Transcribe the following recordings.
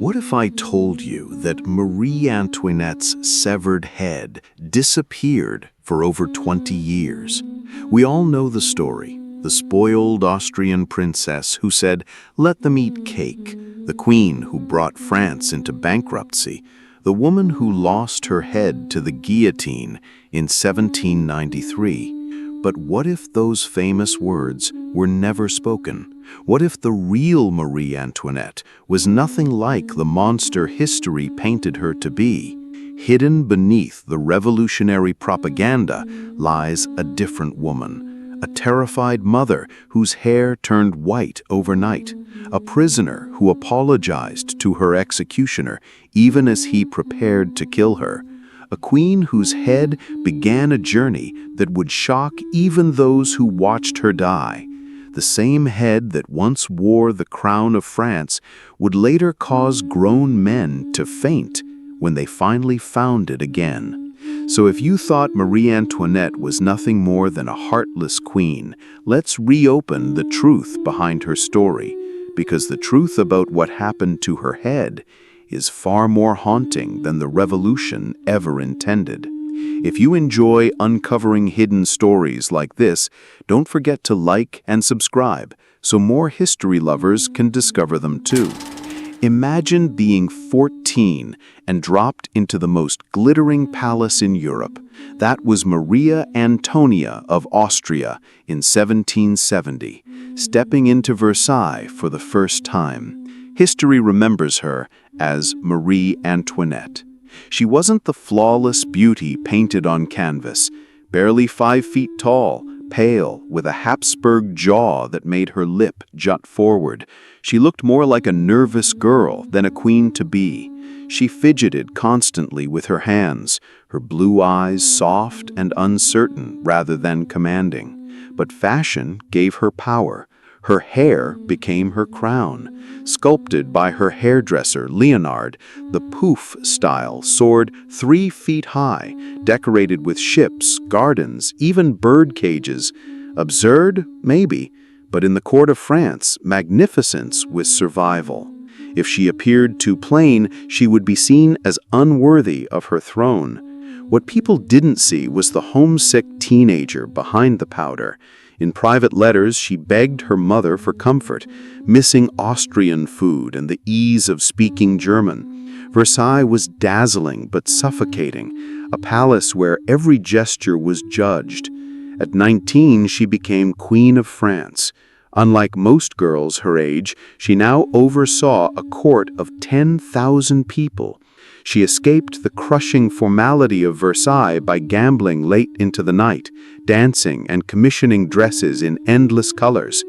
What if I told you that Marie Antoinette's severed head disappeared for over 20 years? We all know the story. The spoiled Austrian princess who said, "Let them eat cake," the queen who brought France into bankruptcy, the woman who lost her head to the guillotine in 1793. But what if those famous words were never spoken? What if the real Marie Antoinette was nothing like the monster history painted her to be? Hidden beneath the revolutionary propaganda lies a different woman, a terrified mother whose hair turned white overnight, a prisoner who apologized to her executioner even as he prepared to kill her, a queen whose head began a journey that would shock even those who watched her die. The same head that once wore the crown of France would later cause grown men to faint when they finally found it again. So if you thought Marie Antoinette was nothing more than a heartless queen, let's reopen the truth behind her story, because the truth about what happened to her head is far more haunting than the revolution ever intended. If you enjoy uncovering hidden stories like this, don't forget to like and subscribe so more history lovers can discover them too. Imagine being 14 and dropped into the most glittering palace in Europe. That was Maria Antonia of Austria in 1770, stepping into Versailles for the first time. History remembers her as Marie Antoinette. She wasn't the flawless beauty painted on canvas, barely 5 feet tall, pale, with a Habsburg jaw that made her lip jut forward. She looked more like a nervous girl than a queen-to-be. She fidgeted constantly with her hands, her blue eyes soft and uncertain rather than commanding. But fashion gave her power. Her hair became her crown. Sculpted by her hairdresser, Leonard, the poof style soared 3 feet high, decorated with ships, gardens, even bird cages. Absurd? Maybe. But in the court of France, magnificence was survival. If she appeared too plain, she would be seen as unworthy of her throne. What people didn't see was the homesick teenager behind the powder. In private letters, she begged her mother for comfort, missing Austrian food and the ease of speaking German. Versailles was dazzling but suffocating, a palace where every gesture was judged. At 19, she became Queen of France. Unlike most girls her age, she now oversaw a court of 10,000 people. She escaped the crushing formality of Versailles by gambling late into the night, dancing and commissioning dresses in endless colors.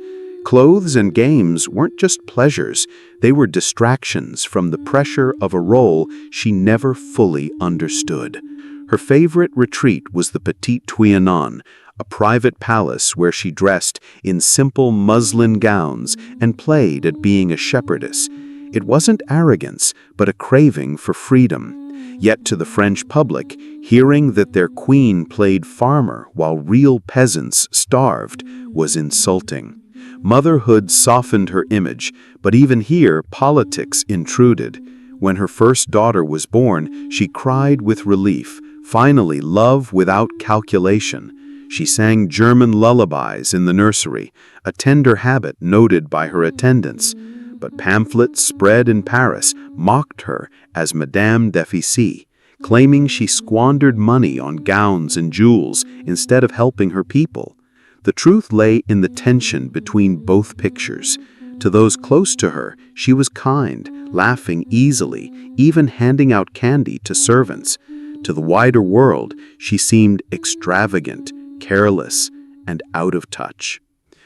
Clothes and games weren't just pleasures, they were distractions from the pressure of a role she never fully understood. Her favorite retreat was the Petit Trianon, a private palace where she dressed in simple muslin gowns and played at being a shepherdess. It wasn't arrogance, but a craving for freedom. Yet to the French public, hearing that their queen played farmer while real peasants starved was insulting. Motherhood softened her image, but even here, politics intruded. When her first daughter was born, she cried with relief, finally love without calculation. She sang German lullabies in the nursery, a tender habit noted by her attendants. But pamphlets spread in Paris mocked her as Madame d'Officie, claiming she squandered money on gowns and jewels instead of helping her people. The truth lay in the tension between both pictures. To those close to her, she was kind, laughing easily, even handing out candy to servants. To the wider world, she seemed extravagant, careless, and out of touch.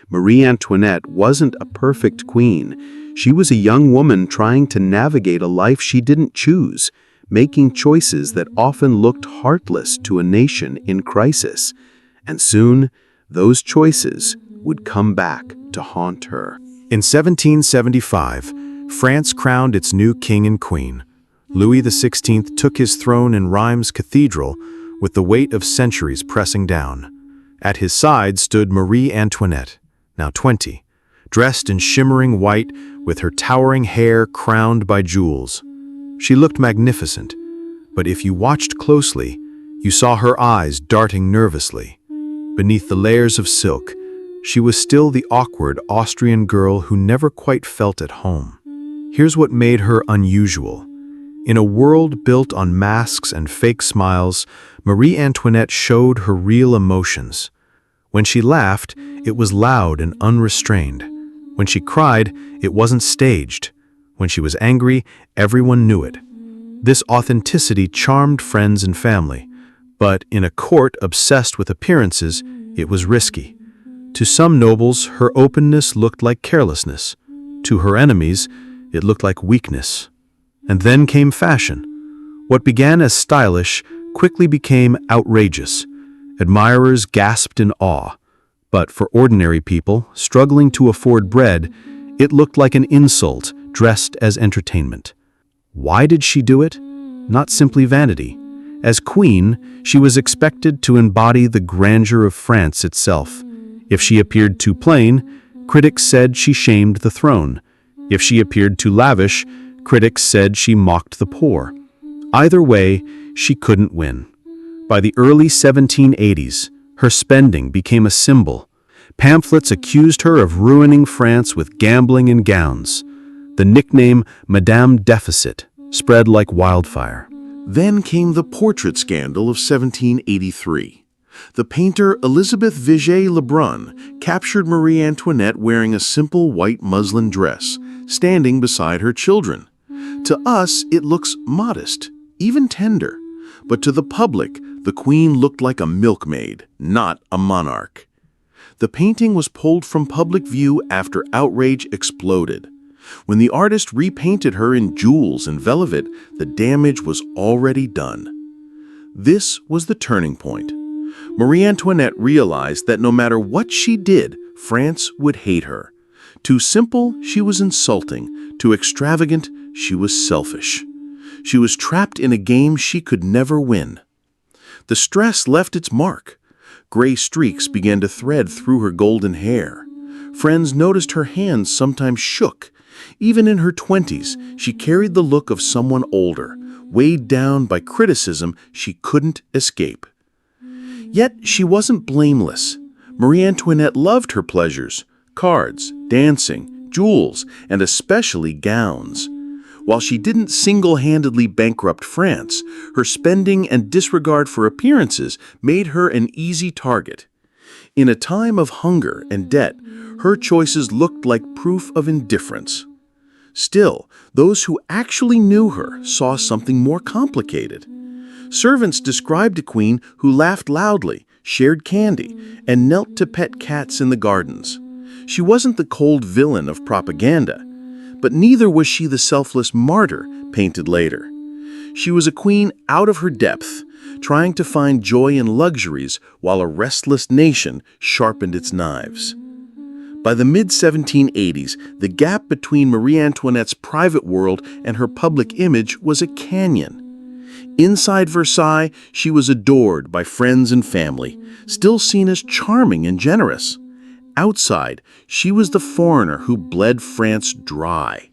Marie Antoinette wasn't a perfect queen. She was a young woman trying to navigate a life she didn't choose, making choices that often looked heartless to a nation in crisis. And soon, those choices would come back to haunt her. In 1775, France crowned its new king and queen. Louis XVI took his throne in Reims Cathedral with the weight of centuries pressing down. At his side stood Marie Antoinette, now 20, dressed in shimmering white with her towering hair crowned by jewels. She looked magnificent, but if you watched closely, you saw her eyes darting nervously. Beneath the layers of silk, she was still the awkward Austrian girl who never quite felt at home. Here's what made her unusual. In a world built on masks and fake smiles, Marie Antoinette showed her real emotions. When she laughed, it was loud and unrestrained. When she cried, it wasn't staged. When she was angry, everyone knew it. This authenticity charmed friends and family, but in a court obsessed with appearances, it was risky. To some nobles, her openness looked like carelessness. To her enemies, it looked like weakness. And then came fashion. What began as stylish quickly became outrageous. Admirers gasped in awe. But for ordinary people, struggling to afford bread, it looked like an insult dressed as entertainment. Why did she do it? Not simply vanity. As queen, she was expected to embody the grandeur of France itself. If she appeared too plain, critics said she shamed the throne. If she appeared too lavish, critics said she mocked the poor. Either way, she couldn't win. By the early 1780s, her spending became a symbol. Pamphlets accused her of ruining France with gambling and gowns. The nickname Madame Deficit spread like wildfire. Then came the portrait scandal of 1783. The painter Elizabeth Vigée Lebrun captured Marie Antoinette wearing a simple white muslin dress, standing beside her children. To us, it looks modest, even tender. But to the public, the queen looked like a milkmaid, not a monarch. The painting was pulled from public view after outrage exploded. When the artist repainted her in jewels and velvet, the damage was already done. This was the turning point. Marie Antoinette realized that no matter what she did, France would hate her. Too simple, she was insulting. Too extravagant, she was selfish. She was trapped in a game she could never win. The stress left its mark. Gray streaks began to thread through her golden hair. Friends noticed her hands sometimes shook. Even in her 20s, she carried the look of someone older, weighed down by criticism she couldn't escape. Yet she wasn't blameless. Marie Antoinette loved her pleasures: cards, dancing, jewels, and especially gowns. While she didn't single-handedly bankrupt France, her spending and disregard for appearances made her an easy target. In a time of hunger and debt, her choices looked like proof of indifference. Still, those who actually knew her saw something more complicated. Servants described a queen who laughed loudly, shared candy, and knelt to pet cats in the gardens. She wasn't the cold villain of propaganda, but neither was she the selfless martyr painted later. She was a queen out of her depth, trying to find joy in luxuries while a restless nation sharpened its knives. By the mid-1780s, the gap between Marie Antoinette's private world and her public image was a canyon. Inside Versailles, she was adored by friends and family, still seen as charming and generous. Outside, she was the foreigner who bled France dry.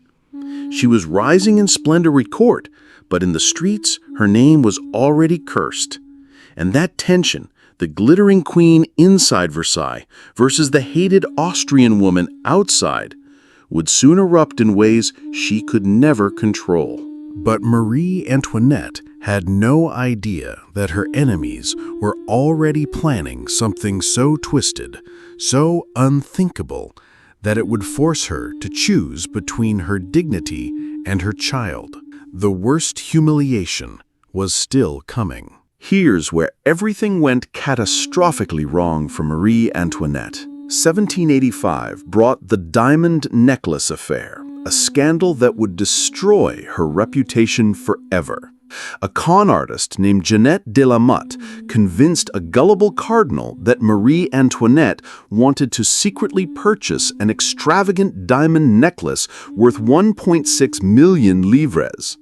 She was rising in splendor at court, but in the streets, her name was already cursed. And that tension, the glittering queen inside Versailles versus the hated Austrian woman outside, would soon erupt in ways she could never control. But Marie Antoinette had no idea that her enemies were already planning something so twisted, so unthinkable, that it would force her to choose between her dignity and her child. The worst humiliation was still coming. Here's where everything went catastrophically wrong for Marie Antoinette. 1785 brought the diamond necklace affair, a scandal that would destroy her reputation forever. A con artist named Jeannette de la Motte convinced a gullible cardinal that Marie Antoinette wanted to secretly purchase an extravagant diamond necklace worth 1.6 million livres.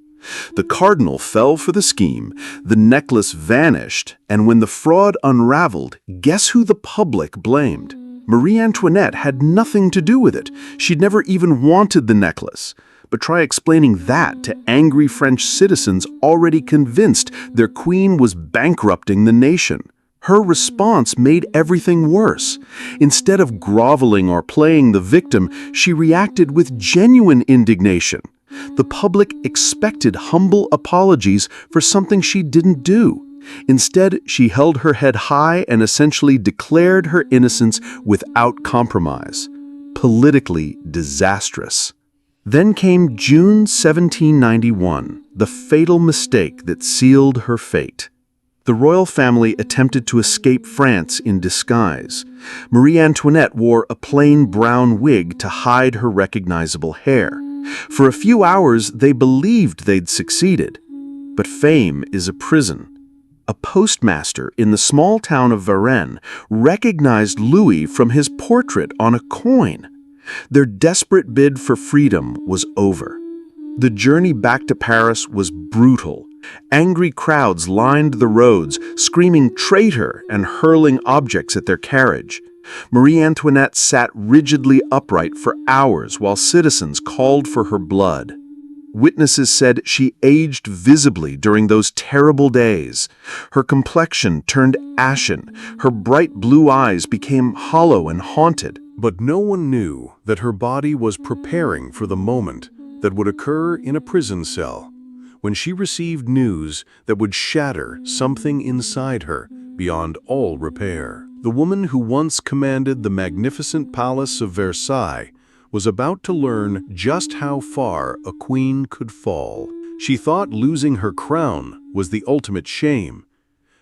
The cardinal fell for the scheme, the necklace vanished, and when the fraud unraveled, guess who the public blamed? Marie Antoinette had nothing to do with it. She'd never even wanted the necklace. But try explaining that to angry French citizens already convinced their queen was bankrupting the nation. Her response made everything worse. Instead of groveling or playing the victim, she reacted with genuine indignation. The public expected humble apologies for something she didn't do. Instead, she held her head high and essentially declared her innocence without compromise. Politically disastrous. Then came June 1791, the fatal mistake that sealed her fate. The royal family attempted to escape France in disguise. Marie Antoinette wore a plain brown wig to hide her recognizable hair. For a few hours, they believed they'd succeeded. But fame is a prison. A postmaster in the small town of Varennes recognized Louis from his portrait on a coin. Their desperate bid for freedom was over. The journey back to Paris was brutal. Angry crowds lined the roads, screaming "traitor" and hurling objects at their carriage. Marie Antoinette sat rigidly upright for hours while citizens called for her blood. Witnesses said she aged visibly during those terrible days. Her complexion turned ashen, her bright blue eyes became hollow and haunted. But no one knew that her body was preparing for the moment that would occur in a prison cell, when she received news that would shatter something inside her beyond all repair. The woman who once commanded the magnificent palace of Versailles was about to learn just how far a queen could fall. She thought losing her crown was the ultimate shame.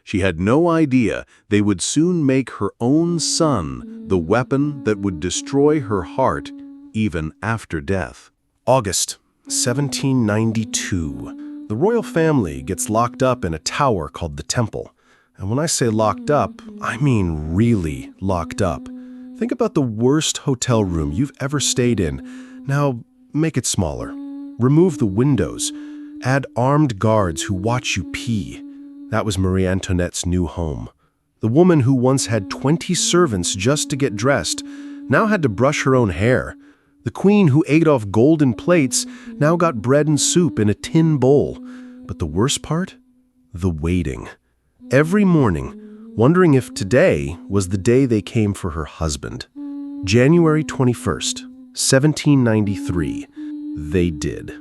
She had no idea they would soon make her own son the weapon that would destroy her heart even after death. August 1792. The royal family gets locked up in a tower called the Temple. And when I say locked up, I mean really locked up. Think about the worst hotel room you've ever stayed in. Now, make it smaller. Remove the windows. Add armed guards who watch you pee. That was Marie Antoinette's new home. The woman who once had 20 servants just to get dressed now had to brush her own hair. The queen who ate off golden plates now got bread and soup in a tin bowl. But the worst part? The waiting. Every morning, wondering if today was the day they came for her husband. January 21st, 1793. They did.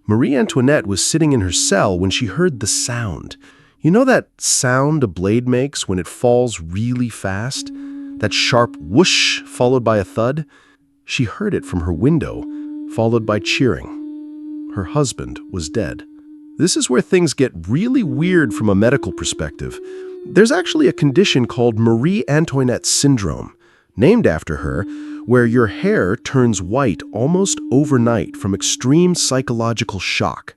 Marie Antoinette was sitting in her cell when she heard the sound. You know that sound a blade makes when it falls really fast? That sharp whoosh followed by a thud? She heard it from her window, followed by cheering. Her husband was dead. This is where things get really weird from a medical perspective. There's actually a condition called Marie Antoinette syndrome, named after her, where your hair turns white almost overnight from extreme psychological shock.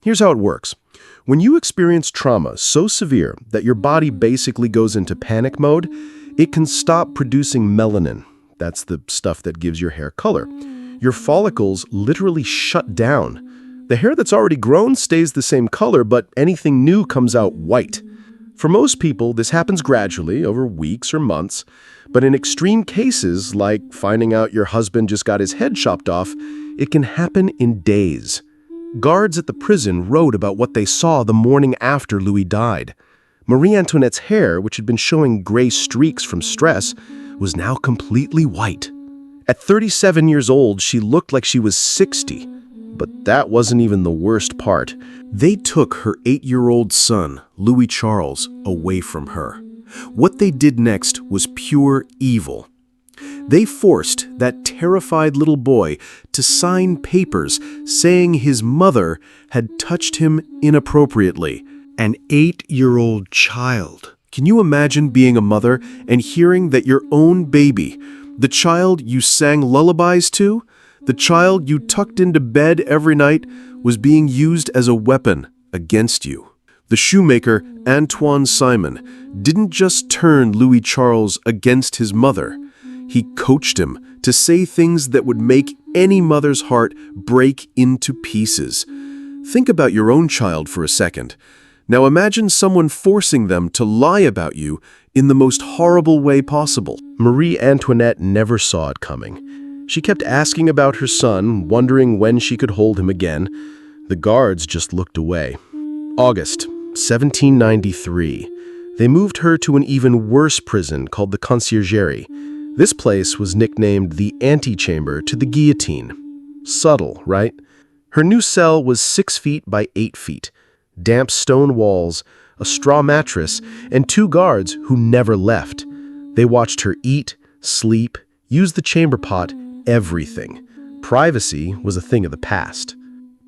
Here's how it works. When you experience trauma so severe that your body basically goes into panic mode, it can stop producing melanin. That's the stuff that gives your hair color. Your follicles literally shut down. The hair that's already grown stays the same color, but anything new comes out white. For most people, this happens gradually over weeks or months, but in extreme cases, like finding out your husband just got his head chopped off, it can happen in days. Guards at the prison wrote about what they saw the morning after Louis died. Marie Antoinette's hair, which had been showing gray streaks from stress, was now completely white. At 37 years old, she looked like she was 60. But that wasn't even the worst part. They took her 8-year-old son, Louis Charles, away from her. What they did next was pure evil. They forced that terrified little boy to sign papers saying his mother had touched him inappropriately. An 8-year-old child. Can you imagine being a mother and hearing that your own baby, the child you sang lullabies to, the child you tucked into bed every night, was being used as a weapon against you? The shoemaker, Antoine Simon, didn't just turn Louis Charles against his mother. He coached him to say things that would make any mother's heart break into pieces. Think about your own child for a second. Now imagine someone forcing them to lie about you in the most horrible way possible. Marie Antoinette never saw it coming. She kept asking about her son, wondering when she could hold him again. The guards just looked away. August 1793. They moved her to an even worse prison called the Conciergerie. This place was nicknamed the antechamber to the guillotine. Subtle, right? Her new cell was 6 feet by 8 feet. Damp stone walls, a straw mattress, and 2 guards who never left. They watched her eat, sleep, use the chamber pot, everything. Privacy was a thing of the past.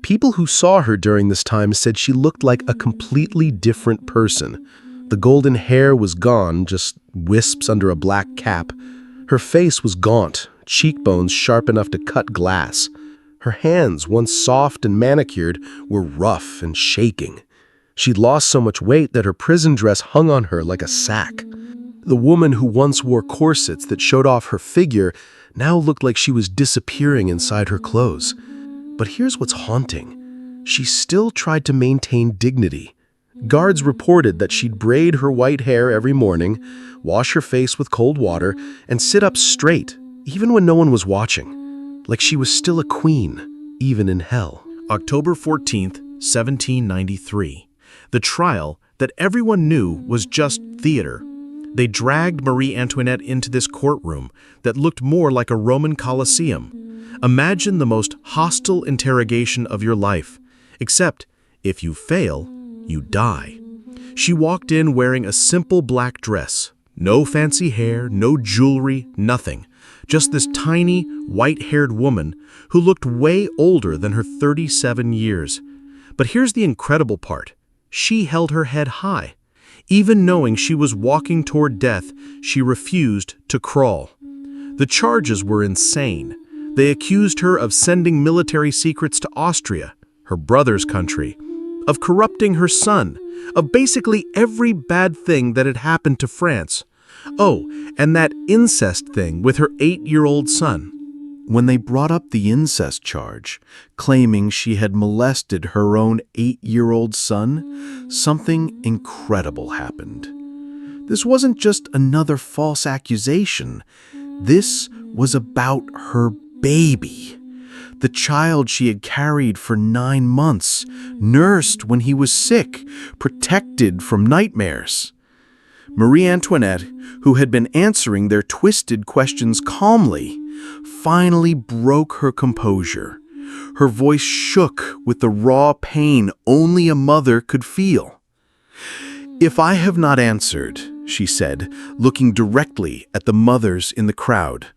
People who saw her during this time said she looked like a completely different person. The golden hair was gone, just wisps under a black cap. Her face was gaunt, cheekbones sharp enough to cut glass. Her hands, once soft and manicured, were rough and shaking. She'd lost so much weight that her prison dress hung on her like a sack. The woman who once wore corsets that showed off her figure now looked like she was disappearing inside her clothes. But here's what's haunting. She still tried to maintain dignity. Guards reported that she'd braid her white hair every morning, wash her face with cold water, and sit up straight, even when no one was watching. Like she was still a queen, even in hell. October 14th, 1793. The trial that everyone knew was just theater. They dragged Marie Antoinette into this courtroom that looked more like a Roman Colosseum. Imagine the most hostile interrogation of your life, except if you fail, you die. She walked in wearing a simple black dress. No fancy hair, no jewelry, nothing. Just this tiny, white-haired woman who looked way older than her 37 years. But here's the incredible part. She held her head high. Even knowing she was walking toward death, she refused to crawl. The charges were insane. They accused her of sending military secrets to Austria, her brother's country, of corrupting her son, of basically every bad thing that had happened to France. Oh, and that incest thing with her 8-year-old son. When they brought up the incest charge, claiming she had molested her own 8-year-old son, something incredible happened. This wasn't just another false accusation. This was about her baby. The child she had carried for 9 months, nursed when he was sick, protected from nightmares. Marie Antoinette, who had been answering their twisted questions calmly, finally broke her composure. Her voice shook with the raw pain only a mother could feel. "If I have not answered," she said, looking directly at the mothers in the crowd,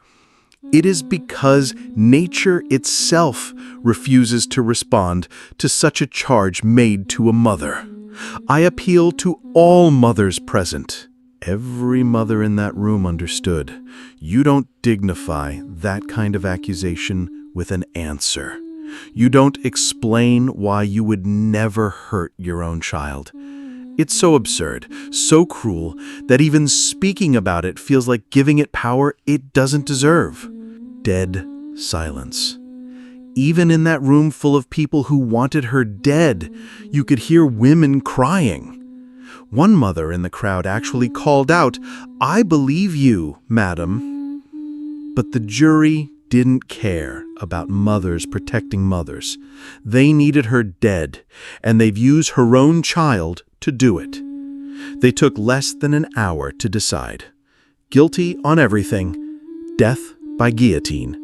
"it is because nature itself refuses to respond to such a charge made to a mother. I appeal to all mothers present." Every mother in that room understood. You don't dignify that kind of accusation with an answer. You don't explain why you would never hurt your own child. It's so absurd, so cruel, that even speaking about it feels like giving it power it doesn't deserve. Dead silence. Even in that room full of people who wanted her dead, you could hear women crying. One mother in the crowd actually called out, "I believe you, madam." But the jury didn't care about mothers protecting mothers. They needed her dead, and they've used her own child to do it. They took less than an hour to decide. Guilty on everything, death by guillotine.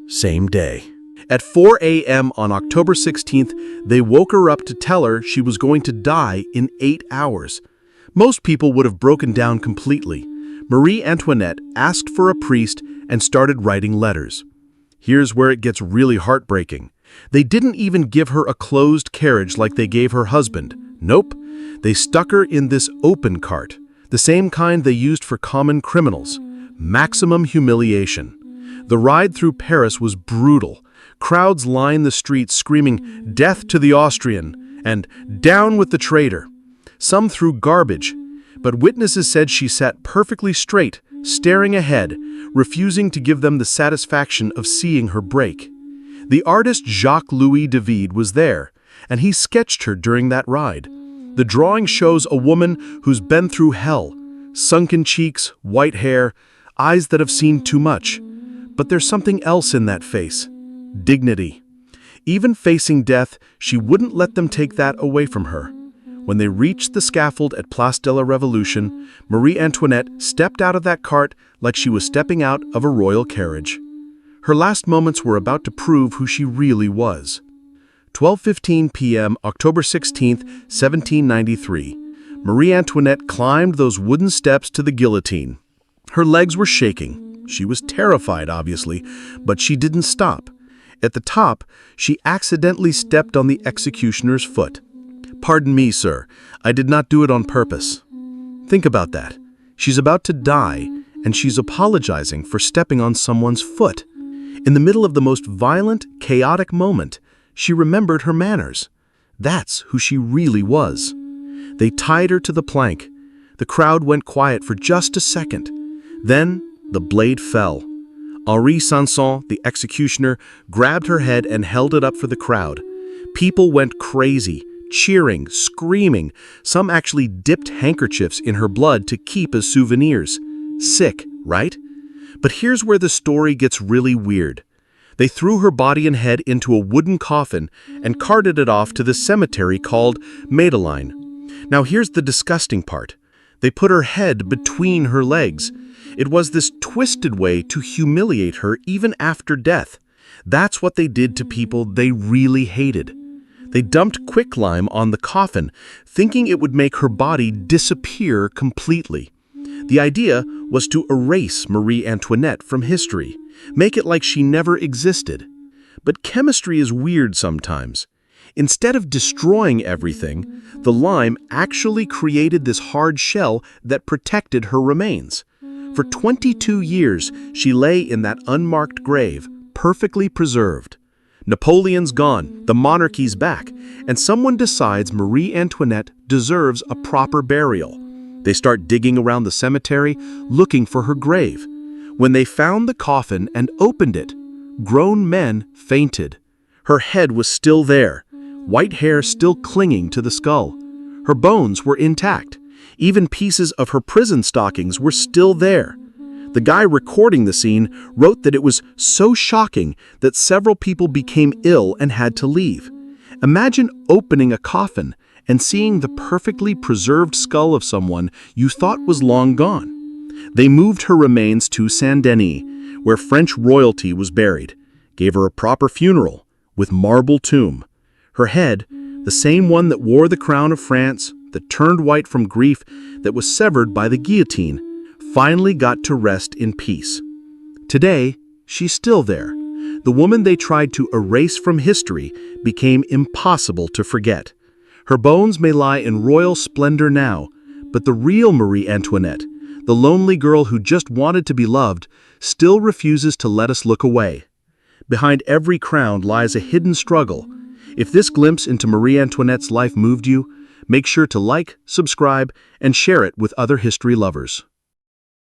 Same day. At 4 a.m. on October 16th, they woke her up to tell her she was going to die in 8 hours. Most people would have broken down completely. Marie Antoinette asked for a priest and started writing letters. Here's where it gets really heartbreaking. They didn't even give her a closed carriage like they gave her husband. Nope. They stuck her in this open cart, the same kind they used for common criminals. Maximum humiliation. The ride through Paris was brutal. Crowds lined the streets screaming, "Death to the Austrian!" and "Down with the traitor!" Some threw garbage, but witnesses said she sat perfectly straight, staring ahead, refusing to give them the satisfaction of seeing her break. The artist Jacques-Louis David was there, and he sketched her during that ride. The drawing shows a woman who's been through hell, sunken cheeks, white hair, eyes that have seen too much. But there's something else in that face: dignity. Even facing death, she wouldn't let them take that away from her. When they reached the scaffold at Place de la Révolution, Marie Antoinette stepped out of that cart like she was stepping out of a royal carriage. Her last moments were about to prove who she really was. 12:15 p.m., October 16, 1793. Marie Antoinette climbed those wooden steps to the guillotine. Her legs were shaking. She was terrified, obviously, but she didn't stop. At the top, she accidentally stepped on the executioner's foot. "Pardon me, sir. I did not do it on purpose." Think about that. She's about to die, and she's apologizing for stepping on someone's foot. In the middle of the most violent, chaotic moment, she remembered her manners. That's who she really was. They tied her to the plank. The crowd went quiet for just a second. Then, the blade fell. Henri Sanson, the executioner, grabbed her head and held it up for the crowd. People went crazy, cheering, screaming. Some actually dipped handkerchiefs in her blood to keep as souvenirs. Sick, right? But here's where the story gets really weird. They threw her body and head into a wooden coffin and carted it off to the cemetery called Madeleine. Now here's the disgusting part. They put her head between her legs. It was this twisted way to humiliate her even after death. That's what they did to people they really hated. They dumped quicklime on the coffin, thinking it would make her body disappear completely. The idea was to erase Marie Antoinette from history, make it like she never existed. But chemistry is weird sometimes. Instead of destroying everything, the lime actually created this hard shell that protected her remains. For 22 years, she lay in that unmarked grave, perfectly preserved. Napoleon's gone, the monarchy's back, and someone decides Marie Antoinette deserves a proper burial. They start digging around the cemetery, looking for her grave. When they found the coffin and opened it, grown men fainted. Her head was still there, white hair still clinging to the skull. Her bones were intact. Even pieces of her prison stockings were still there. The guy recording the scene wrote that it was so shocking that several people became ill and had to leave. Imagine opening a coffin and seeing the perfectly preserved skull of someone you thought was long gone. They moved her remains to Saint-Denis, where French royalty was buried, gave her a proper funeral with marble tomb. Her head, the same one that wore the crown of France, that turned white from grief, that was severed by the guillotine, finally got to rest in peace. Today, she's still there. The woman they tried to erase from history became impossible to forget. Her bones may lie in royal splendor now, but the real Marie Antoinette, the lonely girl who just wanted to be loved, still refuses to let us look away. Behind every crown lies a hidden struggle. If this glimpse into Marie Antoinette's life moved you, make sure to like, subscribe, and share it with other history lovers.